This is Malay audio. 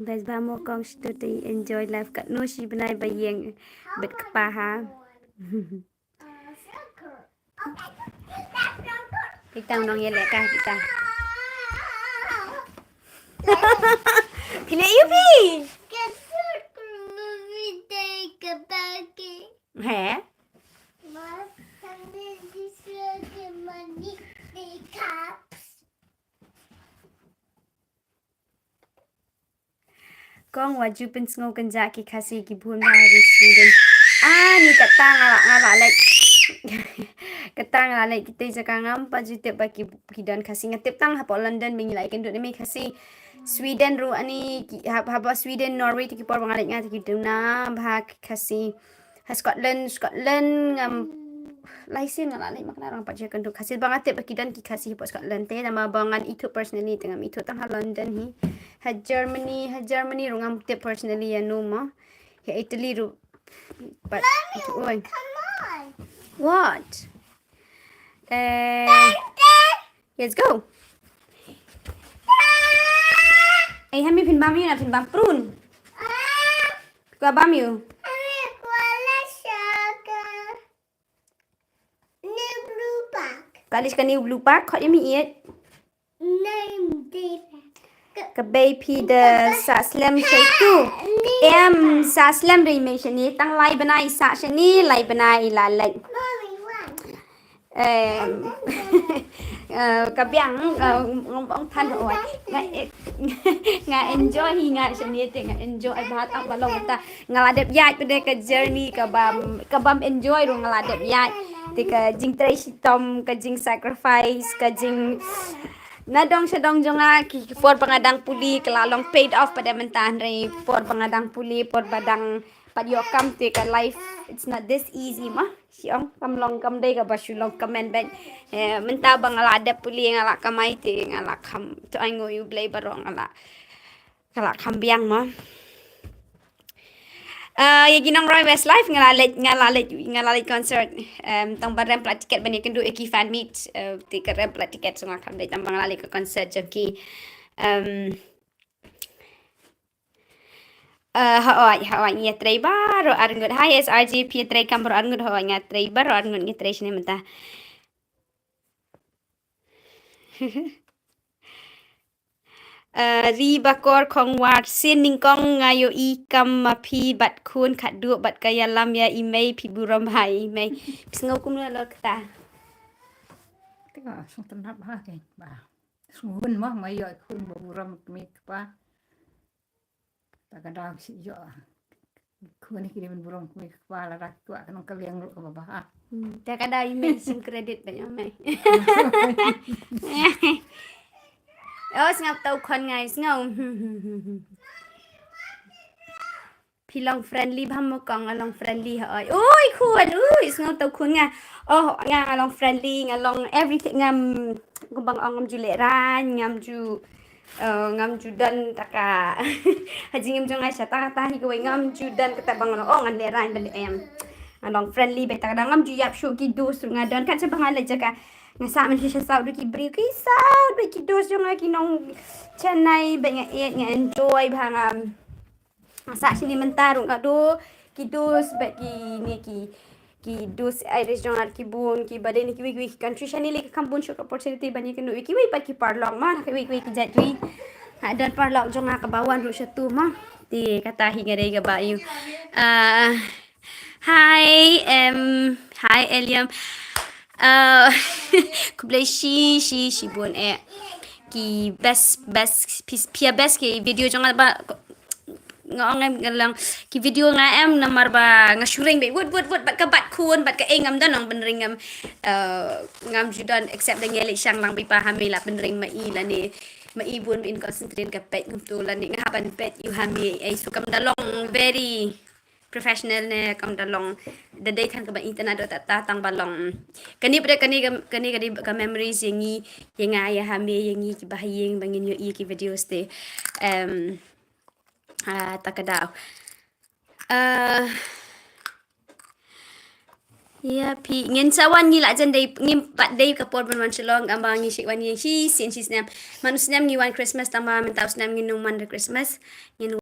Bes vamos con to enjoy life kat no shi benai bayeng bet kepaha. Kita nong yelek kah kita. Pilih you pi. He? Kong waju pen sngo kenja ki kasi ki bun bahari Sweden. Ni kata ngala like. Kata ngala like kita jaka ngampa jute baki kidan kasi ngatip tang hapo London mingi like endo me kasi Sweden ru ani haba Sweden Norway tiki por bangalit nga tiki duna bah kasi Scotland ngam laisin ngala like makna orang paje kendo kasi bangat baki dan ki kasi po Scotland te nama bangan itu personally tengam itu tang ha London hi ha Germany ru ngam te personally ya no ma ha Italy ru but oi what let's go hami pin bam you na pin bam prun Gua bam you Kalis ka new blue pack kau yami iet ka baby de sa slam tu em sa slam ri me shani tang lai banai sa shani lai banai la lai kabiang ông than rồi nga enjoy hi nga shani te nga enjoy bahat ang balong ta nga ladep yai pede ka journey ka bam enjoy ro nga ladep yai te ka jing trai tom ka jing sacrifice ka jing nadong sedong jonga ki for pangadang puli kelalong paid off pada mentan ri for pangadang puli for badang padyokam te ka life it's not this easy mah siang kam long kam dai ka basu long comment ben menta bang ala ada puli ngala kamai te ngala kam to aingo you play barong ala kala kambiang mah ya ginang Roy Westlife ngalalit concert tang barem plat tiket bani kendu eki fan meet tiket rem plat tiket so ngakam dai tambang ngalalit ke concert jaki hawai nya trei baro arngut hi SRG p trei kambar arngut hawai nya trei baro arngut nya trei shne menta ri bakor kong war sin ning kong ngayo I kam ma phi bat khun khat du bat kaya lam ya I Mei phi buram hai Mei pisngau kum na lo kta Tengok sung tenap ha ke ba. Sungun mah mai yo kun buram mi pa. Tak ada si yo. Kun ni kirim buram mi pa la rak tu kan kaliang ru ka ba ha. ta kada I Mei sim credit ba ya Mei oh ngap tau kon ngai ngau pilong friendly bam mo kong along friendly ha oi khun ui ngau tau khun nga nga along friendly along everything ngam kumbang ngam ju le ran ngam ju dan taka haji ngam jong ai sata ta hi ko ngam ju dan kata bang ngan le ran ben em along friendly be ta ngam ju yap shu ki dus nga dan kan sa bang ala jaka nga sa man hisha sa du ki bri ki sa du ki dus jong ki nong Chennai be nga enjoy bang sa sini mentarung ado ki dus be ki ni ki dus Irish jong ki bun ki bade ni ki wi country shani le ki kampun shot opportunity bani ki no ki wi pa ki parlong ma ki wi ki jat wi dan parlong jong ka bawan ru shatu ma ti kata hi ngare ga ba yu hi hi Eliam kublai shi bun ki best pia best ki video jong ba ngong lang ki video nga em namar ba nga shooting be wood bat ka bat kun bat ka engam dan ang benring ngam judan except dang yeli sang lang bi pa hami la benring ma ni ma bun in concentrate ka pet ngam tu la ni nga ban pet you hami ay so kam dalong very professional ne kam dalong the day kan ka ba internet do tatang balong kani ka memories yengi yenga ya hami yengi ki bahayeng bangin yo ki videos te takadaw Ya, pi ngin sawan ni la jan day ngim pat day kapor ban wan shalong amba ngi shi wan ye shi sin shi snam. Manu snam ngi wan Christmas tama men tau snam ngi nung man Christmas. Ngin